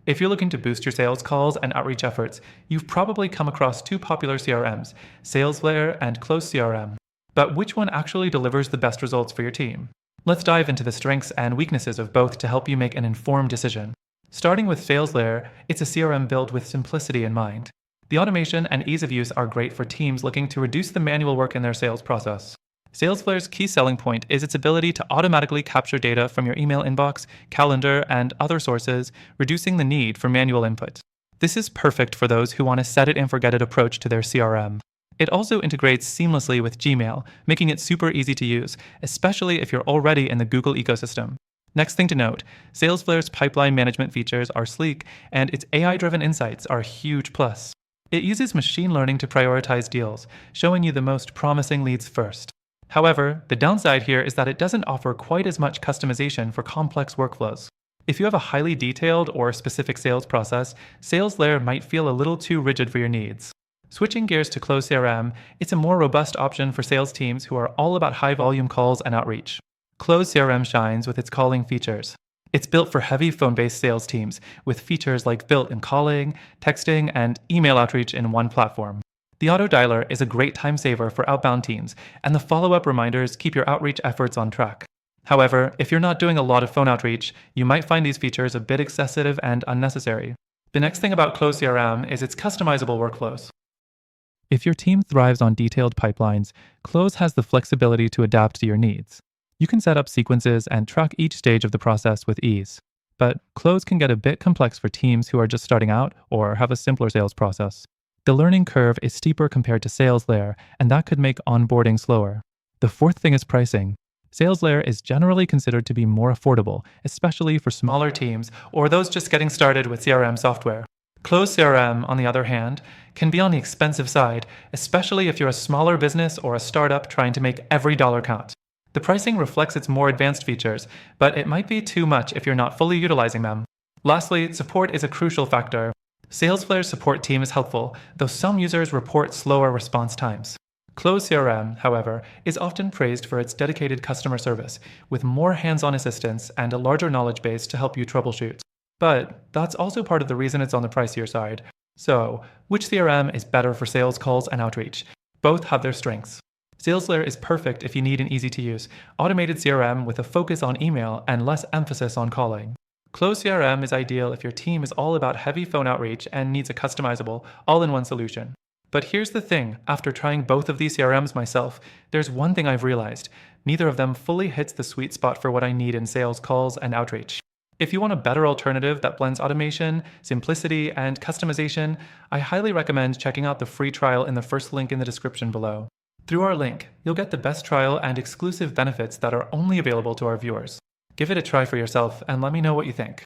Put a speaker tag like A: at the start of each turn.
A: If you're looking to boost your sales calls and outreach efforts, you've probably come across two popular CRMs, Salesflare and Close CRM. But which one actually delivers the best results for your team? Let's dive into the strengths and weaknesses of both to help you make an informed decision. Starting with Salesflare, it's a CRM built with simplicity in mind. The automation and ease of use are great for teams looking to reduce the manual work in their sales process. Salesflare's key selling point is its ability to automatically capture data from your email inbox, calendar, and other sources, reducing the need for manual input. This is perfect for those who want a set-it-and-forget-it approach to their CRM. It also integrates seamlessly with Gmail, making it super easy to use, especially if you're already in the Google ecosystem. Next thing to note, Salesflare's pipeline management features are sleek, and its AI-driven insights are a huge plus. It uses machine learning to prioritize deals, showing you the most promising leads first. However, the downside here is that it doesn't offer quite as much customization for complex workflows. If you have a highly detailed or specific sales process, Salesflare might feel a little too rigid for your needs. Switching gears to Close CRM, it's a more robust option for sales teams who are all about high-volume calls and outreach. Close CRM shines with its calling features. It's built for heavy phone-based sales teams, with features like built-in calling, texting, and email outreach in one platform. The auto dialer is a great time saver for outbound teams, and the follow-up reminders keep your outreach efforts on track. However, if you're not doing a lot of phone outreach, you might find these features a bit excessive and unnecessary. The next thing about Close CRM is its customizable workflows. If your team thrives on detailed pipelines, Close has the flexibility to adapt to your needs. You can set up sequences and track each stage of the process with ease. But Close can get a bit complex for teams who are just starting out or have a simpler sales process. The learning curve is steeper compared to Salesflare, and that could make onboarding slower. The fourth thing is pricing. Salesflare is generally considered to be more affordable, especially for smaller teams or those just getting started with CRM software. Close CRM, on the other hand, can be on the expensive side, especially if you're a smaller business or a startup trying to make every dollar count. The pricing reflects its more advanced features, but it might be too much if you're not fully utilizing them. Lastly, support is a crucial factor. Salesflare's support team is helpful, though some users report slower response times. Close CRM, however, is often praised for its dedicated customer service, with more hands-on assistance and a larger knowledge base to help you troubleshoot. But that's also part of the reason it's on the pricier side. So, which CRM is better for sales calls and outreach? Both have their strengths. Salesflare is perfect if you need an easy-to-use, automated CRM with a focus on email and less emphasis on calling. Close CRM is ideal if your team is all about heavy phone outreach and needs a customizable, all-in-one solution. But here's the thing, after trying both of these CRMs myself, there's one thing I've realized. Neither of them fully hits the sweet spot for what I need in sales calls and outreach. If you want a better alternative that blends automation, simplicity, and customization, I highly recommend checking out the free trial in the first link in the description below. Through our link, you'll get the best trial and exclusive benefits that are only available to our viewers. Give it a try for yourself and let me know what you think.